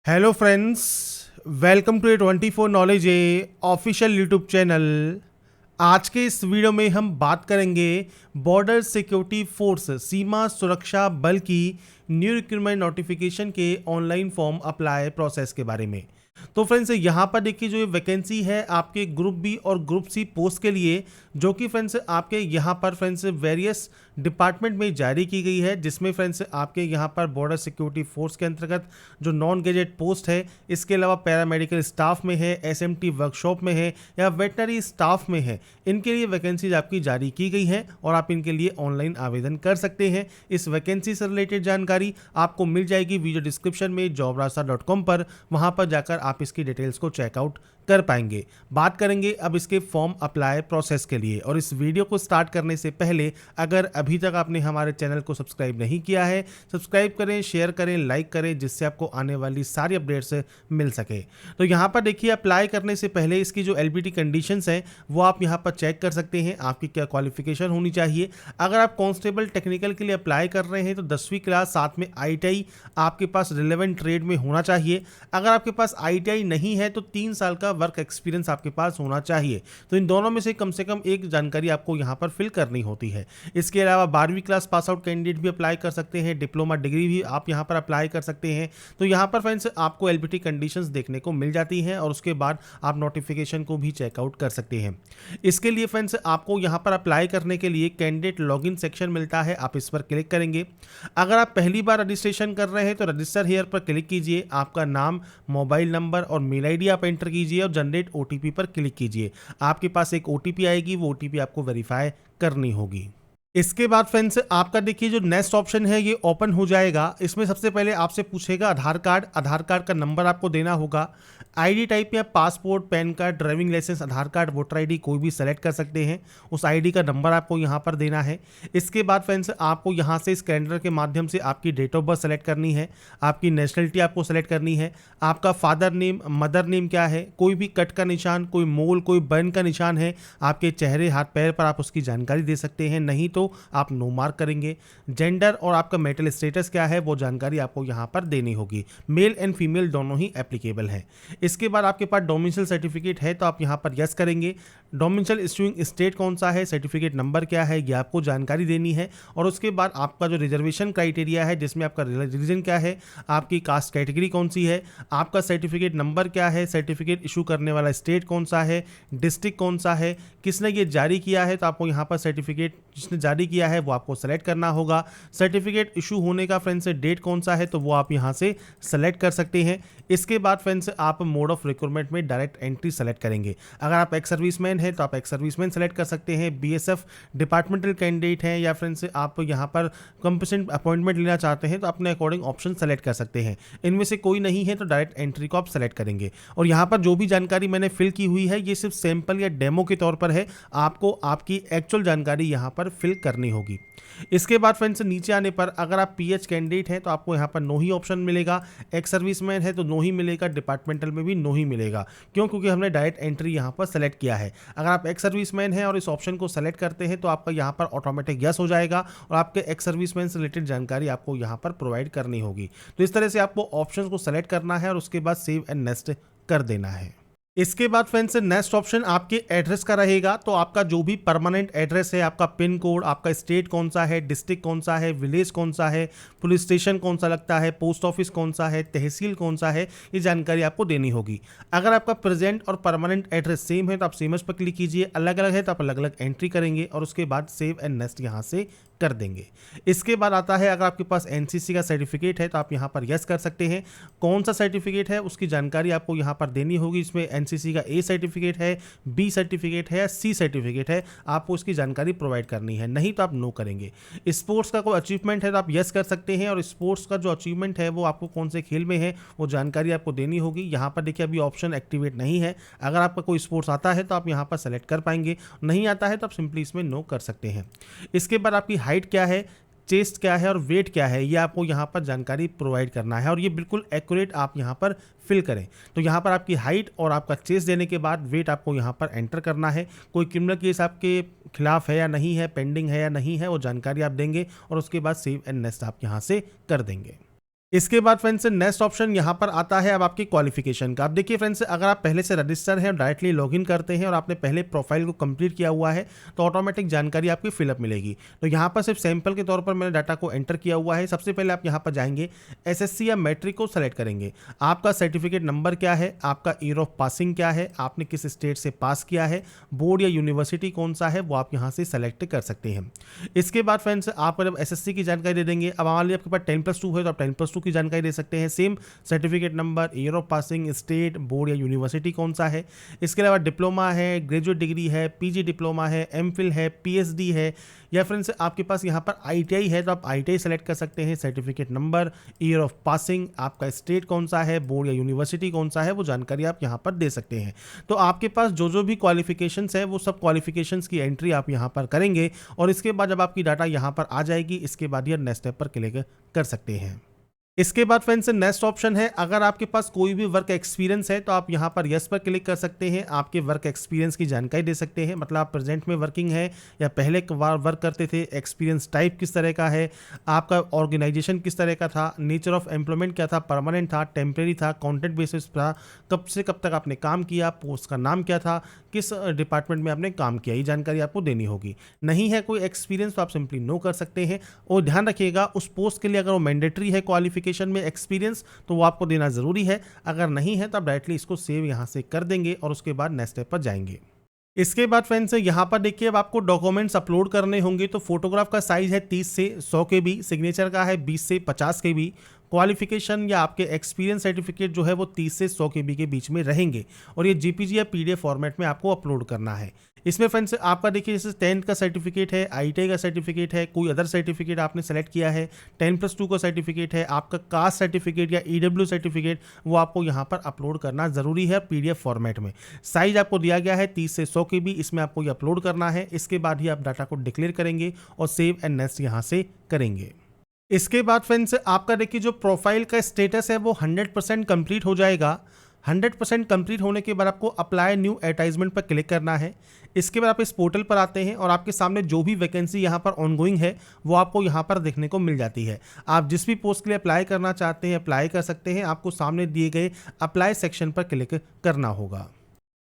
Hello friends, welcome to A 24 knowledge a official YouTube channel. आज के इस video में हम बात करेंगे बॉर्डर सिक्योरिटी फोर्स सीमा सुरक्षा बल की न्यू रिक्रूटमेंट नोटिफिकेशन के ऑनलाइन फॉर्म अप्लाई प्रोसेस के बारे में। तो फ्रेंड्स यहाँ पर देखिए, जो ये वैकेंसी है आपके ग्रुप बी और ग्रुप सी पोस्ट के लिए, जो कि फ्रेंड्स आपके यहाँ पर फ्रेंड्स वेरियस डिपार्टमेंट में जारी की गई है, जिसमें फ्रेंड्स आपके यहाँ पर बॉर्डर सिक्योरिटी फोर्स के अंतर्गत जो नॉन गेजेट पोस्ट है, इसके अलावा पैरामेडिकल स्टाफ में है, एसएमटी वर्कशॉप में है या वेटनरी स्टाफ में है, इनके लिए वैकेंसीज आपकी जारी की गई है और आप इनके लिए ऑनलाइन आवेदन कर सकते हैं। इस वैकेंसी से रिलेटेड जानकारी आपको मिल जाएगी वीडियो डिस्क्रिप्शन में jobrasa.com पर, वहाँ पर जाकर आप इसकी डिटेल्स को चेकआउट कर पाएंगे। बात करेंगे अब इसके फॉर्म अप्लाई प्रोसेस के लिए, और इस वीडियो को स्टार्ट करने से पहले अगर अभी तक आपने हमारे चैनल को सब्सक्राइब नहीं किया है, सब्सक्राइब करें, शेयर करें, लाइक करें, जिससे आपको आने वाली सारी अपडेट्स मिल सके। तो यहाँ पर देखिए, अप्लाई करने से पहले इसकी जो एलबीटी कंडीशंस हैं वो आप यहाँ पर चेक कर सकते हैं। आपकी क्या क्वालिफिकेशन होनी चाहिए। अगर आप कांस्टेबल टेक्निकल के लिए अप्लाई कर रहे हैं तो 10वीं क्लास साथ में ITI आपके पास रिलेवेंट ट्रेड में होना चाहिए। अगर आपके पास ITI नहीं है तो 3 साल का वर्क एक्सपीरियंस आपके पास होना चाहिए। तो इन दोनों में से कम एक जानकारी आपको यहाँ पर फिल करनी होती है। इसके अलावा 12वीं क्लास पास आउट कैंडिडेट भी अप्लाई कर सकते हैं, डिप्लोमा डिग्री भी आप यहाँ पर अप्लाई कर सकते हैं। तो यहाँ पर फ्रेंड्स आपको एलबीटी कंडीशंस देखने को मिल जाती हैं और उसके बाद आप नोटिफिकेशन को भी चेकआउट कर सकते हैं। इसके लिए फ्रेंड्स आपको यहाँ पर अप्लाई करने के लिए कैंडिडेट लॉगिन सेक्शन मिलता है, आप इस पर क्लिक करेंगे। अगर आप पहली बार रजिस्ट्रेशन कर रहे हैं तो रजिस्टर हियर पर क्लिक कीजिए, आपका नाम, मोबाइल नंबर और मेल आईडी आप एंटर कीजिए और जनरेट ओटीपी पर क्लिक कीजिए। आपके पास एक ओटीपी आएगी, वो ओटीपी आपको वेरीफाई करनी होगी। इसके बाद फ्रेंड्स आपका देखिए, जो नेक्स्ट ऑप्शन है ये ओपन हो जाएगा। इसमें सबसे पहले आपसे पूछेगा आधार कार्ड का नंबर आपको देना होगा। आईडी टाइप में passport, PAN card, driving licence, Aadhaar card, voter ID कोई भी सेलेक्ट कर सकते हैं। उस आईडी का नंबर आपको यहाँ पर देना है। इसके बाद फ्रेंड्स आपको यहाँ से इस कैलेंडर के माध्यम से आपकी डेट ऑफ बर्थ सेलेक्ट करनी है, आपकी नेशनलिटी आपको सेलेक्ट करनी है, आपका फादर नेम, मदर नेम क्या है, कोई भी कट का निशान, कोई मोल, कोई बर्न का निशान है आपके चेहरे, हाथ, पैर पर, आप उसकी जानकारी दे सकते हैं। नहीं तो आप नो मार्क करेंगे। जेंडर और आपका मेटल स्टेटस क्या है वो जानकारी आपको यहाँ पर देनी होगी। मेल एंड फीमेल दोनों ही एप्लीकेबल है। इसके बाद आपके पास डोमिसाइल सर्टिफिकेट है तो आप यहाँ पर यस करेंगे। डोमिसाइल इशूइंग स्टेट कौन सा है, सर्टिफिकेट नंबर क्या है, ये आपको जानकारी देनी है। और उसके बाद आपका जो रिजर्वेशन क्राइटेरिया है, जिसमें आपका रीजन क्या है, आपकी कास्ट कैटेगरी कौन सी है, आपका सर्टिफिकेट नंबर क्या है, सर्टिफिकेट इशू करने वाला स्टेट कौन सा है, डिस्ट्रिक्ट कौन सा है, किसने ये जारी किया है, तो आपको यहाँ पर सर्टिफिकेट जिसने जारी किया है वो आपको सेलेक्ट करना होगा। सर्टिफिकेट इशू होने का फ्रेंड्स से डेट कौन सा है तो वो आप यहाँ से सेलेक्ट कर सकते हैं। इसके बाद फ्रेंड्स आप मोड ऑफ रिक्रूटमेंट में डायरेक्ट एंट्री सेलेक्ट करेंगे। अगर आप एक्स सर्विसमैन हैं तो आप एक्स सर्विसमैन सेलेक्ट कर सकते हैं। BSF डिपार्टमेंटल कैंडिडेट हैं या फ्रेंड्स आप यहाँ पर कंपल्सरी अपॉइंटमेंट लेना चाहते हैं तो अपने अकॉर्डिंग ऑप्शन सेलेक्ट कर सकते हैं। इनमें से कोई नहीं है तो डायरेक्ट एंट्री को आप सेलेक्ट करेंगे। और यहाँ पर जो भी जानकारी मैंने फिल की हुई है ये सिर्फ सैंपल या डेमो के तौर पर है, आपको आपकी एक्चुअल जानकारी यहाँ पर फिल करनी होगी। इसके बाद फ्रेंड्स नीचे आने पर अगर आप PH कैंडिडेट हैं तो आपको यहाँ पर नो ही ऑप्शन मिलेगा, एक्स सर्विसमैन है तो नो ही मिलेगा, डिपार्टमेंटल में भी नो ही मिलेगा। क्यों? क्योंकि हमने डायरेक्ट एंट्री यहाँ पर सेलेक्ट किया है। अगर आप एक्स सर्विसमैन हैं और इस ऑप्शन को सेलेक्ट करते हैं तो आपका यहाँ पर ऑटोमेटिक यस हो जाएगा और आपके एक्स सर्विसमैन से रिलेटेड जानकारी आपको यहाँ पर प्रोवाइड करनी होगी। तो इस तरह से आपको ऑप्शन को सेलेक्ट करना है और उसके बाद सेव एंड नेक्स्ट कर देना है। इसके बाद फ्रेंड्स नेक्स्ट ऑप्शन आपके एड्रेस का रहेगा। तो आपका जो भी परमानेंट एड्रेस है, आपका पिन कोड, आपका स्टेट कौन सा है, डिस्ट्रिक्ट कौन सा है, विलेज कौन सा है, पुलिस स्टेशन कौन सा लगता है, पोस्ट ऑफिस कौन सा है, तहसील कौन सा है, ये जानकारी आपको देनी होगी। अगर आपका प्रेजेंट और परमानेंट एड्रेस सेम है तो आप सेम पर क्लिक कीजिए, अलग अलग है तो आप अलग अलग एंट्री करेंगे और उसके बाद सेव एंड नेक्स्ट यहाँ से कर देंगे। इसके बाद आता है अगर आपके पास NCC का सर्टिफिकेट है तो आप यहाँ पर यस कर सकते हैं। कौन सा सर्टिफिकेट है उसकी जानकारी आपको यहाँ पर देनी होगी। इसमें NCC का A सर्टिफिकेट है, B सर्टिफिकेट है या C सर्टिफिकेट है, आपको उसकी जानकारी प्रोवाइड करनी है। नहीं तो आप नो करेंगे। स्पोर्ट्स का कोई अचीवमेंट है तो आप यस कर सकते हैं और स्पोर्ट्स का जो अचीवमेंट है वो आपको कौन से खेल में है वो जानकारी आपको देनी होगी। यहाँ पर देखिए अभी ऑप्शन एक्टिवेट नहीं है। अगर आपका कोई स्पोर्ट्स आता है तो आप यहाँ पर सेलेक्ट कर पाएंगे, नहीं आता है तो आप सिंपली इसमें नो कर सकते हैं। इसके बाद आपकी हाइट क्या है, चेस्ट क्या है और वेट क्या है, ये आपको यहाँ पर जानकारी प्रोवाइड करना है और ये बिल्कुल एक्यूरेट आप यहाँ पर फिल करें। तो यहाँ पर आपकी हाइट और आपका चेस्ट देने के बाद वेट आपको यहाँ पर एंटर करना है। कोई क्रिमिनल केस आपके खिलाफ है या नहीं है, पेंडिंग है या नहीं है, वो जानकारी आप देंगे और उसके बाद सेव एंड नेक्स्ट आप यहाँ से कर देंगे। इसके बाद फ्रेंड्स नेक्स्ट ऑप्शन यहाँ पर आता है अब आपकी क्वालिफिकेशन का। अब देखिए फ्रेंड्स, अगर आप पहले से रजिस्टर हैं, डायरेक्टली लॉगिन करते हैं और आपने पहले प्रोफाइल को कंप्लीट किया हुआ है तो ऑटोमेटिक जानकारी आपकी फिलअप मिलेगी। तो यहाँ पर सिर्फ सैंपल के तौर पर मैंने डाटा को एंटर किया हुआ है। सबसे पहले आप यहाँ पर जाएंगे, एसएससी या मैट्रिक को सेलेक्ट करेंगे। आपका सर्टिफिकेट नंबर क्या है, आपका ईयर ऑफ पासिंग क्या है, आपने किस स्टेट से पास किया है, बोर्ड या यूनिवर्सिटी कौन सा है, वो आप यहाँ से सेलेक्ट कर सकते हैं। इसके बाद फ्रेंड्स आप जब एसएससी की जानकारी दे देंगे, अब मान लीजिए आपके पास 10+2 है तो आप 10+2 की जानकारी दे सकते हैं। Same certificate number, year of passing, state, board या यूनिवर्सिटी कौन सा है। इसके अलावा डिप्लोमा है, ग्रेजुएट डिग्री है, पीजी डिप्लोमा है, एमफिल है, पीएचडी है, या फ्रेंड्स आपके पास यहाँ पर आईटीआई है तो आप आईटीआई सेलेक्ट कर सकते हैं। Certificate number, year of passing, आपका स्टेट कौन सा है, बोर्ड या यूनिवर्सिटी कौन सा है, वो जानकारी आप यहाँ पर दे सकते हैं। तो आपके पास जो जो भी क्वालिफिकेशंस है वो सब क्वालिफिकेशंस की एंट्री आप यहाँ पर करेंगे और इसके बाद जब आपकी डाटा यहाँ पर आ जाएगी, इसके बाद ये नेक्स्ट स्टेप पर क्लिक कर सकते हैं। इसके बाद फ्रेंड्स नेक्स्ट ऑप्शन है, अगर आपके पास कोई भी वर्क एक्सपीरियंस है तो आप यहाँ पर यस पर क्लिक कर सकते हैं। आपके वर्क एक्सपीरियंस की जानकारी दे सकते हैं, मतलब आप प्रेजेंट में वर्किंग है या पहले वर्क करते थे, एक्सपीरियंस टाइप किस तरह का है, आपका ऑर्गेनाइजेशन किस तरह का था, नेचर ऑफ एम्प्लॉयमेंट क्या था, परमानेंट था, टेम्प्रेरी था, कॉन्ट्रैक्ट बेसिस था, कब से कब तक आपने काम किया, पोस्ट का नाम क्या था, किस डिपार्टमेंट में आपने काम किया, ये जानकारी आपको देनी होगी। नहीं है कोई एक्सपीरियंस तो आप सिंपली नो कर सकते हैं। और ध्यान रखिएगा, उस पोस्ट के लिए अगर वो मैंडेटरी है क्वालिफिकेशन में एक्सपीरियंस तो वो आपको देना ज़रूरी है। अगर नहीं है तो आप डायरेक्टली इसको सेव यहाँ से कर देंगे और उसके बाद नेक्स्ट स्टेप पर जाएंगे। इसके बाद फ्रेंड्स यहाँ पर देखिए, अब आपको डॉक्यूमेंट्स अपलोड करने होंगे। तो फोटोग्राफ का साइज़ है 30 से 100 KB, सिग्नेचर का है 20 से 50 KB, क्वालिफिकेशन या आपके एक्सपीरियंस सर्टिफिकेट जो है वो 30 से 100 KB के बीच में रहेंगे और ये जीपीजी या पीडीएफ फॉर्मेट में आपको अपलोड करना है। इसमें फ्रेंड्स आपका देखिए, जैसे 10th का सर्टिफिकेट है, आईटीआई का सर्टिफिकेट है, कोई अदर सर्टिफिकेट आपने सेलेक्ट किया है, 10+2 का सर्टिफिकेट है, आपका कास्ट सर्टिफिकेट या ईडब्ल्यू सर्टिफिकेट, वो आपको यहाँ पर अपलोड करना ज़रूरी है पीडीएफ फॉर्मेट में। साइज आपको दिया गया है 30 से 100 KB, इसमें आपको ये अपलोड करना है। इसके बाद ही आप डाटा को डिक्लेयर करेंगे और सेव एंड नेक्स्ट यहाँ से करेंगे। इसके बाद फ्रेंड्स आपका देखिए, जो प्रोफाइल का स्टेटस है वो 100% कंप्लीट हो जाएगा। 100% कंप्लीट होने के बाद आपको अप्लाई न्यू एडवर्टाइजमेंट पर क्लिक करना है। इसके बाद आप इस पोर्टल पर आते हैं और आपके सामने जो भी वैकेंसी यहाँ पर ऑनगोइंग है वो आपको यहाँ पर देखने को मिल जाती है। आप जिस भी पोस्ट के लिए अप्लाई करना चाहते हैं अप्लाई कर सकते हैं। आपको सामने दिए गए अप्लाई सेक्शन पर क्लिक करना होगा।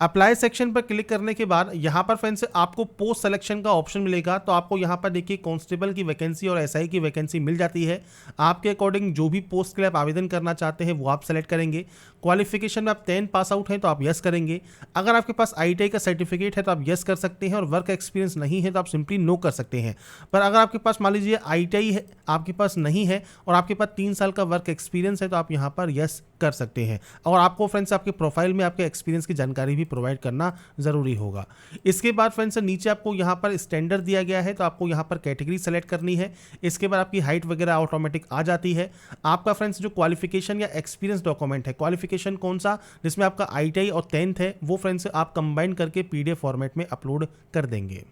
अप्लाई सेक्शन पर क्लिक करने के बाद यहाँ पर फ्रेंड्स आपको पोस्ट सिलेक्शन का ऑप्शन मिलेगा। तो आपको यहाँ पर देखिए कांस्टेबल की वैकेंसी और एसआई की वैकेंसी मिल जाती है। आपके अकॉर्डिंग जो भी पोस्ट के लिए आप आवेदन करना चाहते हैं वो आप सेलेक्ट करेंगे। क्वालिफिकेशन में आप 10 पास आउट हैं तो आप यस करेंगे। अगर आपके पास आईटीआई का सर्टिफिकेट है तो आप यस कर सकते हैं और वर्क एक्सपीरियंस नहीं है तो आप सिंपली नो कर सकते हैं। पर अगर आपके पास मान लीजिए आईटीआई है आपके पास नहीं है और आपके पास 3 साल का वर्क एक्सपीरियंस है तो आप यहाँ पर यस कर सकते हैं। और आपको फ्रेंड्स आपके प्रोफाइल में आपके एक्सपीरियंस की जानकारी भी प्रोवाइड करना ज़रूरी होगा। इसके बाद फ्रेंड्स नीचे आपको यहाँ पर स्टैंडर्ड दिया गया है तो आपको यहाँ पर कैटेगरी सेलेक्ट करनी है। इसके बाद आपकी हाइट वगैरह ऑटोमेटिक आ जाती है। आपका फ्रेंड्स जो क्वालिफिकेशन या एक्सपीरियंस डॉक्यूमेंट है, क्वालिफिकेशन कौन सा, जिसमें आपका आईटीआई और 10th है, वो फ्रेंड्स आप कंबाइन करके पीडीएफ फॉर्मेट में अपलोड कर देंगे।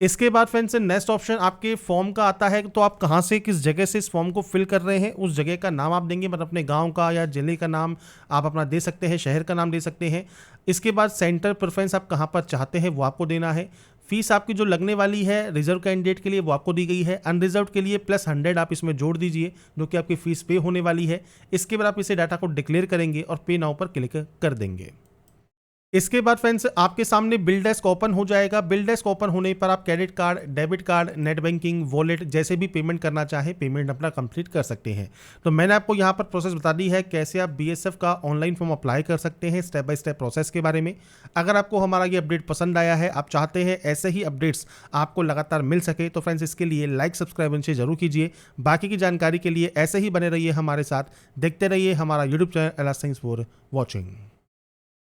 इसके बाद फ्रेंड्स नेक्स्ट ऑप्शन आपके फॉर्म का आता है। तो आप कहाँ से किस जगह से इस फॉर्म को फिल कर रहे हैं उस जगह का नाम आप देंगे, मतलब अपने गांव का या जिले का नाम आप अपना दे सकते हैं, शहर का नाम दे सकते हैं। इसके बाद सेंटर प्रेफरेंस आप कहाँ पर चाहते हैं वो आपको देना है। फीस आपकी जो लगने वाली है रिजर्व कैंडिडेट के लिए वो आपको दी गई है। अनरिजर्व के लिए +100 आप इसमें जोड़ दीजिए जो कि आपकी फीस पे होने वाली है। इसके बाद आप इसे डाटा को डिक्लेयर करेंगे और पे नाउ पर क्लिक कर देंगे। इसके बाद फ्रेंड्स आपके सामने बिल डेस्क ओपन हो जाएगा। बिल डेस्क ओपन होने पर आप credit card, debit card, net banking, wallet जैसे भी पेमेंट करना चाहें पेमेंट अपना कंप्लीट कर सकते हैं। तो मैंने आपको यहाँ पर प्रोसेस बता दी है कैसे आप बीएसएफ का ऑनलाइन फॉर्म अप्लाई कर सकते हैं, स्टेप बाय स्टेप प्रोसेस के बारे में। अगर आपको हमारा ये अपडेट पसंद आया है, आप चाहते हैं ऐसे ही अपडेट्स आपको लगातार मिल सके, तो फ्रेंड्स इसके लिए लाइक सब्सक्राइब इनसे जरूर कीजिए। बाकी की जानकारी के लिए ऐसे ही बने रहिए हमारे साथ, देखते रहिए हमारा YouTube channel alas thanks for watching.